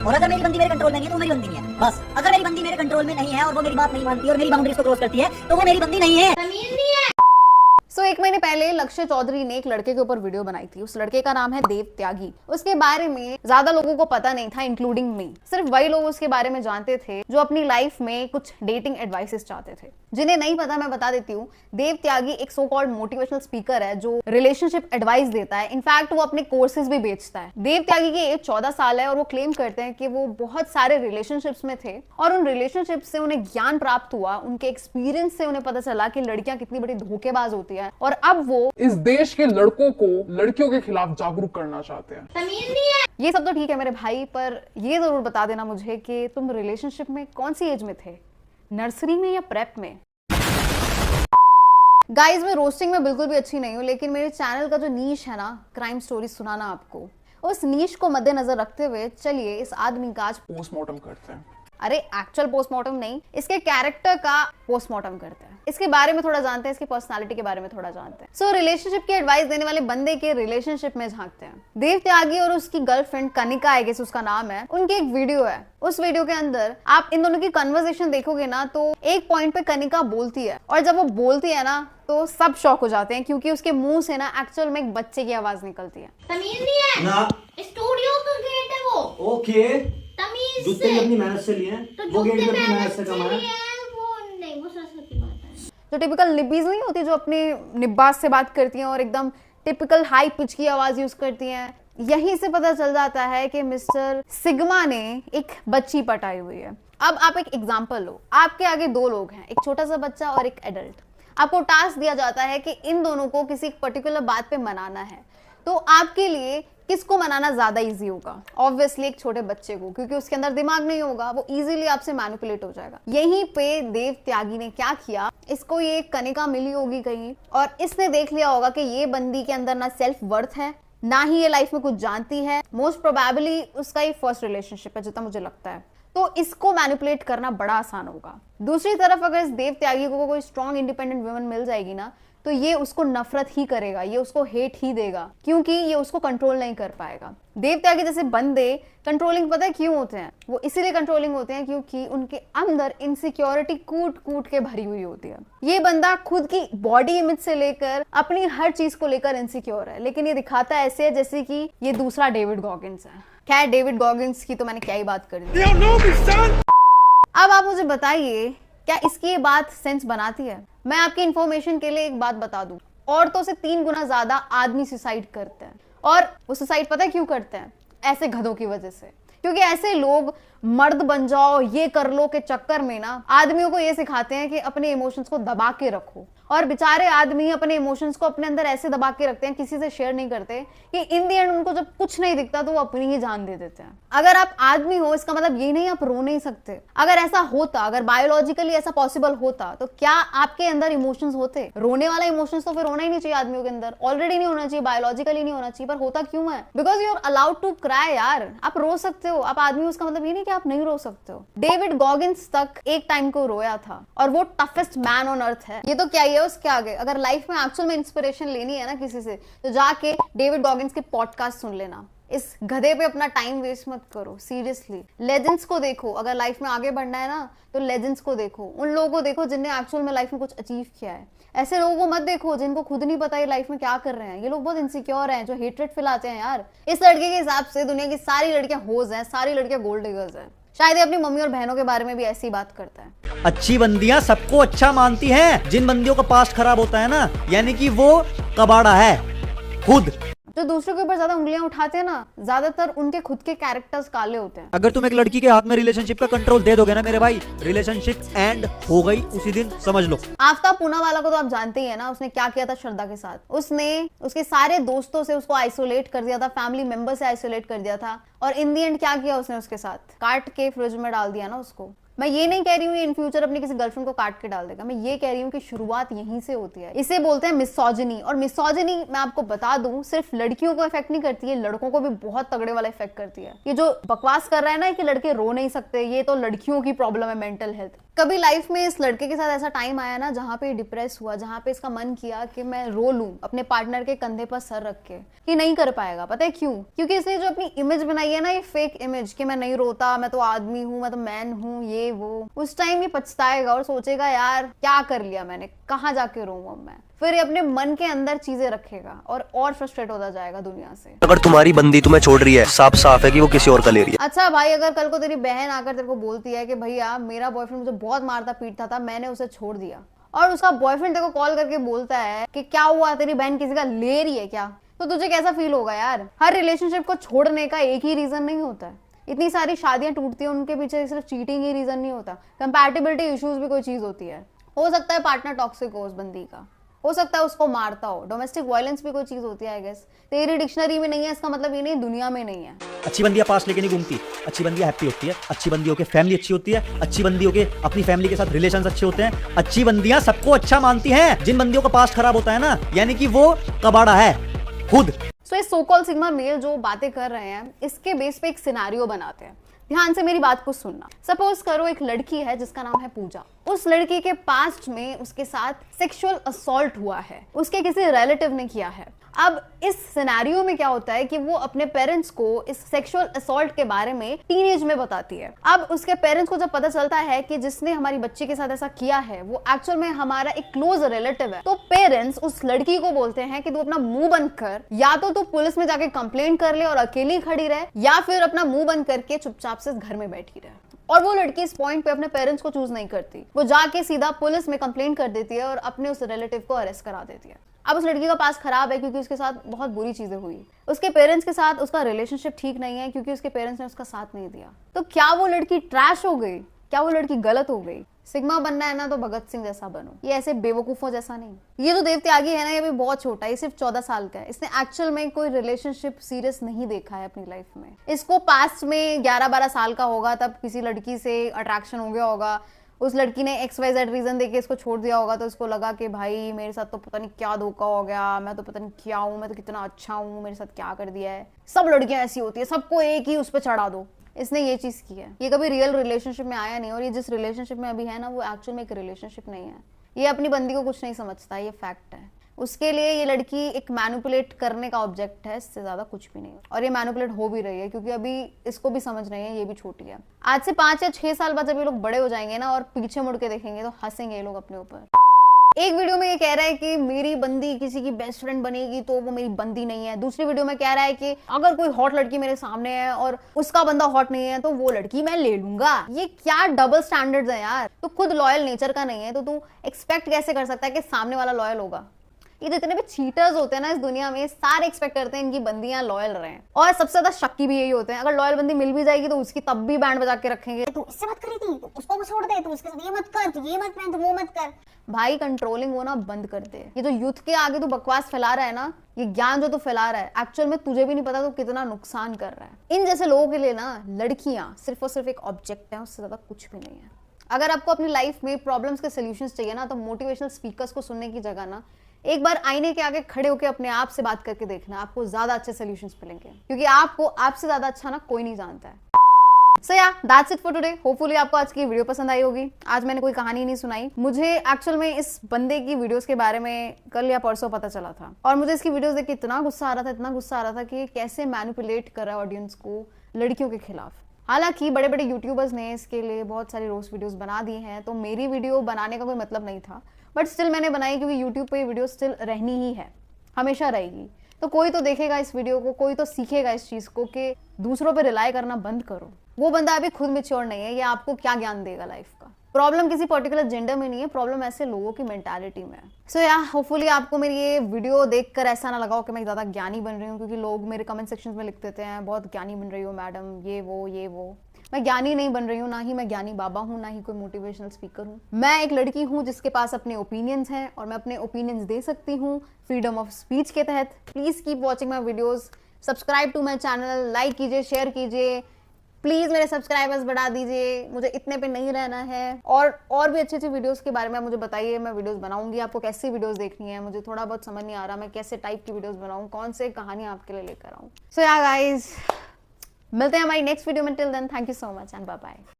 और अगर मेरी बंदी मेरे कंट्रोल में नहीं है तो मेरी बंदी नहीं है। बस अगर मेरी बंदी मेरे कंट्रोल में नहीं है और वो मेरी बात नहीं मानती और मेरी बाउंड्रीज को क्रॉस करती है तो वो मेरी बंदी नहीं है। एक महीने पहले लक्ष्य चौधरी ने एक लड़के के ऊपर वीडियो बनाई थी। उस लड़के का नाम है देव त्यागी। उसके बारे में ज्यादा लोगों को पता नहीं था, इंक्लूडिंग मी। सिर्फ वही लोग उसके बारे में जानते थे जो अपनी लाइफ में कुछ डेटिंग एडवाइसेस चाहते थे। जिन्हें नहीं पता मैं बता देती हूँ, देव त्यागी एक सो कॉल्ड मोटिवेशनल स्पीकर है जो रिलेशनशिप एडवाइस देता है। इनफैक्ट वो अपने कोर्सेज भी बेचता है। देव त्यागी की एज 14 साल है और वो क्लेम करते हैं कि वो बहुत सारे रिलेशनशिप्स में थे और उन रिलेशनशिप से उन्हें ज्ञान प्राप्त हुआ। उनके एक्सपीरियंस से उन्हें पता चला कि लड़कियां कितनी बड़ी धोखेबाज होती है और अब वो इस देश के लड़कों को लड़कियों के खिलाफ जागरूक करना चाहते हैं। ये सब तो ठीक है मेरे भाई, पर ये जरूर बता देना मुझे कि तुम रिलेशनशिप में कौन सी एज में थे, नर्सरी में या प्रेप में। गाइस, मैं रोस्टिंग में बिल्कुल भी अच्छी नहीं हूँ, लेकिन मेरे चैनल का जो नीश है ना, क्राइम स्टोरी सुनाना आपको, उस नीश को मद्देनजर रखते हुए चलिए इस आदमी का आज पोस्टमार्टम करते हैं। अरे एक्चुअल पोस्टमार्टम नहीं, इसके कैरेक्टर का पोस्टमार्टम करते हैं। इसके बारे में थोड़ा जानते हैं, इसकी पर्सनालिटी के बारे में थोड़ा जानते हैं। सो रिलेशनशिप की एडवाइस देने वाले बंदे के रिलेशनशिप में झांकते हैं। देव त्यागी और उसकी गर्लफ्रेंड कनिका, आई गेस उसका नाम है, उनकी एक वीडियो है। उस वीडियो के अंदर आप इन दोनों की कन्वर्सेशन देखोगे ना तो एक पॉइंट पे कनिका बोलती है और जब वो बोलती है ना तो सब शॉक हो जाते हैं क्योंकि उसके मुंह से ना एक्चुअल में एक बच्चे की आवाज निकलती है। तमीज नहीं है ना, स्टूडियो का गेट है वो। ओके, तमीज जूते भी अपनी मेहनत से लिए हैं, तो वो गेट भी अपनी मेहनत से कमाया। वो नहीं, वो सरस्वती माता है। जो टिपिकल निब्बीज नहीं होती जो अपने निब्बाज से बात करती हैं और एकदम टिपिकल हाई पिच की आवाज यूज करती हैं, यहीं से पता चल जाता है कि मिस्टर सिग्मा ने एक बच्ची पटाई हुई है। अब आप एक एग्जांपल लो, आपके आगे दो लोग हैं, एक छोटा सा बच्चा और एक एडल्ट। आपको टास्क दिया जाता है कि इन दोनों को किसी पर्टिकुलर बात पे मनाना है, तो आपके लिए किसको मनाना ज्यादा इजी होगा? ऑब्वियसली एक छोटे बच्चे को, क्योंकि उसके अंदर दिमाग नहीं होगा, वो इजीली आपसे मैनिपुलेट हो जाएगा। यहीं पे देव त्यागी ने क्या किया, इसको ये कनिका मिली होगी कहीं और इसने देख लिया होगा कि ये बंदी के अंदर ना सेल्फ वर्थ है, ना ही ये लाइफ में कुछ जानती है। मोस्ट प्रोबेबली उसका ये फर्स्ट रिलेशनशिप है जितना मुझे लगता है, तो इसको मैनिपुलेट करना बड़ा आसान होगा। दूसरी तरफ अगर इस देव त्यागी को कोई स्ट्रॉन्ग इंडिपेंडेंट वुमन मिल जाएगी ना तो ये उसको नफरत ही करेगा, ये उसको हेट ही देगा क्योंकि ये उसको कंट्रोल नहीं कर पाएगा। देव त्यागी जैसे बंदे कंट्रोलिंग पता है क्यों होते हैं? वो इसीलिए कंट्रोलिंग होते हैं क्योंकि उनके अंदर इनसिक्योरिटी कूट कूट के भरी हुई होती है। ये बंदा खुद की बॉडी इमेज से लेकर अपनी हर चीज को लेकर इनसिक्योर है, लेकिन ये दिखाता ऐसे है जैसे कि ये दूसरा डेविड गॉगिंस है। खैर, डेविड गॉगिंस की तो मैंने क्या ही बात करी। अब आप मुझे बताइए, क्या इसकी ये बात सेंस बनाती है? मैं आपकी इंफॉर्मेशन के लिए एक बात बता दूं, औरतों से 3 गुना ज्यादा आदमी सुसाइड करते हैं और वो सुसाइड पता है क्यों करते हैं? ऐसे गधों की वजह से। क्योंकि ऐसे लोग मर्द बन जाओ, ये कर लो के चक्कर में ना आदमियों को ये सिखाते हैं कि अपने इमोशंस को दबा के रखो, और बेचारे आदमी अपने इमोशंस को अपने अंदर ऐसे दबा के रखते हैं, किसी से शेयर नहीं करते, कि इन दी एंड उनको जब कुछ नहीं दिखता तो वो अपनी ही जान दे देते हैं। अगर आप आदमी हो इसका मतलब ये नहीं आप रो नहीं सकते। अगर ऐसा होता, अगर बायोलॉजिकली ऐसा पॉसिबल होता तो क्या आपके अंदर इमोशंस होते? रोने वाला इमोशंस तो फिर होना ही नहीं चाहिए आदमियों के अंदर, ऑलरेडी नहीं होना चाहिए, बायोलॉजिकली नहीं होना चाहिए, पर होता क्यों है? Because you are allowed to cry यार। आप रो सकते हो, आप आदमी हो, उसका मतलब ये नहीं कि आप नहीं रो सकते हो। डेविड गॉगिंस तक एक टाइम को रोया था और वो टफेस्ट मैन ऑन अर्थ है। ये तो क्या ही है उसके आगे। अगर लाइफ में एक्चुअल में इंस्पिरेशन लेनी है ना किसी से, तो जाके डेविड गॉगिंस के पॉडकास्ट सुन लेना। इस गधे पे अपना टाइम वेस्ट मत करो, सीरियसली। लेजेंड्स को देखो, अगर लाइफ में आगे बढ़ना है ना तो लेजेंड्स को देखो, उन लोगों को देखो जिनने एक्चुअल में लाइफ में कुछ अचीव किया है। ऐसे लोगों को मत देखो जिनको खुद नहीं पता ये लाइफ में क्या कर रहे हैं। ये लोग बहुत इनसिक्योर हैं, जो हेट्रेड फैलाते हैं यार। इस लड़के के हिसाब से दुनिया की सारी लड़कियां होज हैं, सारी लड़कियां गोल्ड डिगर्स हैं। शायद ये अपनी मम्मी और बहनों के बारे में भी ऐसी बात करता है। अच्छी बंदियां सबको अच्छा मानती हैं। जिन बंदियों का पास्ट खराब होता है ना, यानी कि वो कबाड़ा है खुद। जो दूसरों के ऊपर ज्यादा उंगलियां उठाते हैं ना, ज्यादातर उनके खुद के कैरेक्टर्स काले होते हैं। अगर तुम एक लड़की के हाथ में रिलेशनशिप का कंट्रोल दे दोगे ना मेरे भाई, रिलेशनशिप एंड हो गई उसी दिन, समझ लो। आफ्ताब पूनावाला को तो आप जानते ही है ना, उसने क्या किया था श्रद्धा के साथ। उसने उसके सारे दोस्तों से उसको आइसोलेट कर दिया था, फैमिली मेंबर से आइसोलेट कर दिया था, और इन दी एंड क्या किया उसने उसके साथ? काट के फ्रिज में डाल दिया ना उसको। मैं ये नहीं कह रही हूँ इन फ्यूचर अपनी किसी गर्लफ्रेंड को काट के डाल देगा, मैं ये कह रही हूँ कि शुरुआत यहीं से होती है। इसे बोलते हैं मिसोजिनी। और मिसोजिनी मैं आपको बता दूं सिर्फ लड़कियों को इफेक्ट नहीं करती है, लड़कों को भी बहुत तगड़े वाला इफेक्ट करती है। ये जो बकवास कर रहा है ना कि लड़के रो नहीं सकते, ये तो लड़कियों की प्रॉब्लम है, मेंटल हेल्थ। कभी लाइफ में इस लड़के के साथ ऐसा टाइम आया ना जहाँ पे डिप्रेस हुआ, जहाँ पे इसका मन किया कि मैं रो लूं अपने पार्टनर के कंधे पर सर रख के, कि नहीं कर पाएगा। पता है क्यों? क्योंकि इसने जो अपनी इमेज बनाई है ना, ये फेक इमेज कि मैं नहीं रोता, मैं तो आदमी हूँ, मैं तो मैन हूँ, ये वो, उस टाइम ये पछताएगा और सोचेगा यार क्या कर लिया मैंने, कहाँ जाके रोऊं अब मैं। फिर ये अपने मन के अंदर चीजें रखेगा और फ्रस्ट्रेट होता जाएगा दुनिया से। अगर तुम्हारी बंदी तुम्हें छोड़ रही है, साफ साफ है कि वो किसी और का ले रही है। अच्छा भाई, अगर कल को तेरी बहन आकर तेरे को बोलती है कि भैया मेरा बॉयफ्रेंड मुझे बहुत मारता पीटता था, मैंने उसे छोड़ दिया, और उसका बॉयफ्रेंड तेरे को कॉल करके बोलता है कि क्या हुआ, तेरी बहन किसी का ले रही है क्या, तो तुझे कैसा फील होगा यार? हर रिलेशनशिप को छोड़ने का एक ही रीजन नहीं होता है। इतनी सारी शादियां टूटती हैं, उनके पीछे सिर्फ चीटिंग ही रीजन नहीं होता, कंपैटिबिलिटी इश्यूज भी कोई चीज होती है। हो सकता है पार्टनर टॉक्सिक हो उस बंदी का, हो सकता है उसको मारता हो, डोमेस्टिक वायलेंस भी कोई चीज होती है आई गेस। तेरी डिक्शनरी में नहीं है इसका मतलब ये नहीं दुनिया में नहीं है। अच्छी बंदियां पास लेके नहीं घूमती, अच्छी बंदियां हैप्पी होती है, अच्छी बंदियों के फैमिली अच्छी होती है, अच्छी बंदियों के अपनी फैमिली के साथ रिलेशंस अच्छे होते हैं, अच्छी बंदियां सबको अच्छा मानती हैं। जिन बंदियों का पास्ट खराब होता है ना, यानी कि वो कबाड़ा है खुद। सो ये सो कॉल्ड सिग्मा मेल जो बातें कर रहे हैं, इसके बेस पे एक सिनेरियो बनाते हैं। ध्यान से मेरी बात को सुनना। सपोज करो एक लड़की है जिसका नाम है पूजा। उस लड़की के पास्ट में उसके साथ सेक्सुअल असॉल्ट हुआ है, उसके किसी रिलेटिव ने किया है। अब इस सिनेरियो में क्या होता है कि वो अपने पेरेंट्स को इस सेक्सुअल असॉल्ट के बारे में टीनेज में बताती है। अब उसके पेरेंट्स को जब पता चलता है कि जिसने हमारी बच्ची के साथ ऐसा किया है वो एक्चुअल में हमारा एक क्लोज रिलेटिव है, तो पेरेंट्स उस लड़की को बोलते हैं कि तू अपना मुंह बंद कर, या तो तू पुलिस में जाके कंप्लेंट कर ले और अकेली खड़ी रहे, या फिर अपना मुंह बंद करके चुपचाप से घर में बैठी रहे। और वो लड़की इस पॉइंट पे अपने पेरेंट्स को चूज नहीं करती, वो जाके सीधा पुलिस में कंप्लेंट कर देती है और अपने उस रिलेटिव को अरेस्ट करा देती है। अब उस लड़की का पास खराब है क्योंकि उसके साथ बहुत बुरी चीजें हुई, उसके पेरेंट्स के साथ उसका रिलेशनशिप ठीक नहीं है क्योंकि उसके पेरेंट्स ने उसका साथ नहीं दिया। तो क्या वो लड़की ट्रैश हो गई? क्या वो लड़की गलत हो गई? सिग्मा बनना है ना तो भगत सिंह जैसा बनो, ये ऐसे बेवकूफों जैसा नहीं। ये जो देव त्यागी है ना, ये भी बहुत छोटा है, ये सिर्फ 14 साल का है। इसने एक्चुअल में कोई रिलेशनशिप सीरियस नहीं देखा है अपनी लाइफ में। इसको पास्ट में 11-12 साल का होगा तब किसी लड़की से अट्रैक्शन हो गया होगा, उस लड़की ने XYZ रीजन देके इसको छोड़ दिया होगा, तो इसको लगा कि भाई मेरे साथ तो पता नहीं क्या धोखा हो गया, मैं तो पता नहीं क्या हूँ, मैं तो कितना अच्छा हूँ, मेरे साथ क्या कर दिया है। सब लड़कियां ऐसी होती है, सबको एक ही उस पर चढ़ा दो। इसने ये चीज की है। ये कभी रियल रिलेशनशिप में आया नहीं, और ये जिस रिलेशनशिप में अभी है ना, वो एक्चुअल में एक रिलेशनशिप नहीं है। ये अपनी बंदी को कुछ नहीं समझता, ये फैक्ट है। उसके लिए ये लड़की एक मैनिपुलेट करने का ऑब्जेक्ट है, इससे ज्यादा कुछ भी नहीं है। और ये मैनिपुलेट हो भी रही है क्योंकि अभी इसको भी समझ नहीं है, ये भी छोटी है। आज से 5 या 6 साल बाद जब ये लोग बड़े हो जाएंगे ना और पीछे मुड़ के देखेंगे तो हंसेंगे ये लोग अपने ऊपर। एक वीडियो में ये कह रहा है कि मेरी बंदी किसी की बेस्ट फ्रेंड बनेगी तो वो मेरी बंदी नहीं है। दूसरी वीडियो में कह रहा है कि अगर कोई हॉट लड़की मेरे सामने है और उसका बंदा हॉट नहीं है तो वो लड़की मैं ले लूंगा। ये क्या डबल स्टैंडर्ड्स है यार। तो खुद लॉयल नेचर का नहीं है तो तू एक्सपेक्ट कैसे कर सकता है कि सामने वाला लॉयल होगा। ये जितने भी चीटर्स होते हैं ना इस दुनिया में, सारे एक्सपेक्ट करते हैं इनकी बंदियां लॉयल रहें। और सबसे ज्यादा शक्की भी यही होते हैं, अगर लॉयल बंदी मिल भी जाएगी तो उसकी तब भी बैंड बजा के रखेंगे। तू इससे बात करी थी, उसको छोड़ दे, तू उसके साथ ये मत कर, तू ये मत पहन, तू वो मत कर। भाई कंट्रोलिंग होना बंद कर दे। ये जो यूथ के आगे तू बकवास फैला रहा है ना, ये ज्ञान जो तू फैला रहा है, एक्चुअल में तुझे भी नहीं पता तो कितना नुकसान कर रहा है। इन जैसे लोगों के लिए ना लड़कियां सिर्फ और सिर्फ एक ऑब्जेक्ट है, उससे ज्यादा कुछ भी नहीं है। अगर आपको अपनी लाइफ में प्रॉब्लम्स के सोल्यूशंस चाहिए ना, तो मोटिवेशनल स्पीकर्स को सुनने की जगह ना एक बार आईने के आगे खड़े होकर अपने आप से बात करके देखना, आपको ज्यादा अच्छे सोल्यूशंस मिलेंगे, क्योंकि आपको आपसे ज्यादा अच्छा ना कोई नहीं जानता है। So yeah, that's it for today. Hopefully आपको आज की वीडियो पसंद आई होगी। आज मैंने कोई कहानी नहीं सुनाई, मुझे एक्चुअल में इस बंदे की वीडियोस के बारे में कल या परसों पता चला था, और मुझे इसकी वीडियोस देख के इतना गुस्सा आ रहा था कि कैसे मैनिपुलेट कर रहा है ऑडियंस को लड़कियों के खिलाफ। हालांकि बड़े बड़े यूट्यूबर्स ने इसके लिए बहुत सारी रोस्ट वीडियोस बना दी हैं, तो मेरी वीडियो बनाने का कोई मतलब नहीं था, बट स्टिल मैंने बनाई क्योंकि यूट्यूब पे ये वीडियो स्टिल रहनी ही है, हमेशा रहेगी। तो कोई तो देखेगा इस वीडियो को, कोई तो सीखेगा इस चीज को कि दूसरों पे रिलाई करना बंद करो। वो बंदा अभी खुद मैच्योर नहीं है, ये आपको क्या ज्ञान देगा लाइफ का। प्रॉब्लम किसी पर्टिकुलर जेंडर में नहीं है, प्रॉब्लम ऐसे लोगों की मेंटालिटी में है। सो या होपफुली आपको मेरी ये वीडियो देखकर ऐसा ना लगा हो कि मैं ज्यादा ज्ञानी बन रही हूँ, क्योंकि लोग मेरे कमेंट सेक्शन में लिख देते हैं बहुत ज्ञानी बन रही हो मैडम, ये वो। मैं ज्ञानी नहीं बन रही हूँ, ना ही मैं ज्ञानी बाबा हूँ, ना ही कोई मोटिवेशनल स्पीकर हूँ। मैं एक लड़की हूँ जिसके पास अपने ओपिनियंस हैं और मैं अपने ओपिनियंस दे सकती हूँ फ्रीडम ऑफ स्पीच के तहत। Please keep watching my videos, subscribe to my channel, like कीजिए, शेयर कीजिए, प्लीज मेरे सब्सक्राइबर्स बढ़ा दीजिए, मुझे इतने पे नहीं रहना है। और भी अच्छी वीडियोस के बारे में मुझे बताइए, मैं वीडियोस बनाऊंगी। आपको कैसी वीडियोस देखनी है मुझे थोड़ा बहुत समझ नहीं आ रहा, मैं कैसे टाइप की वीडियोस बनाऊं, कौन से कहानियां आपके लिए लेकर आऊं। सो या गाइस, मिलते हैं हमारी नेक्स्ट वीडियो में। Till then thank you so much and bye bye.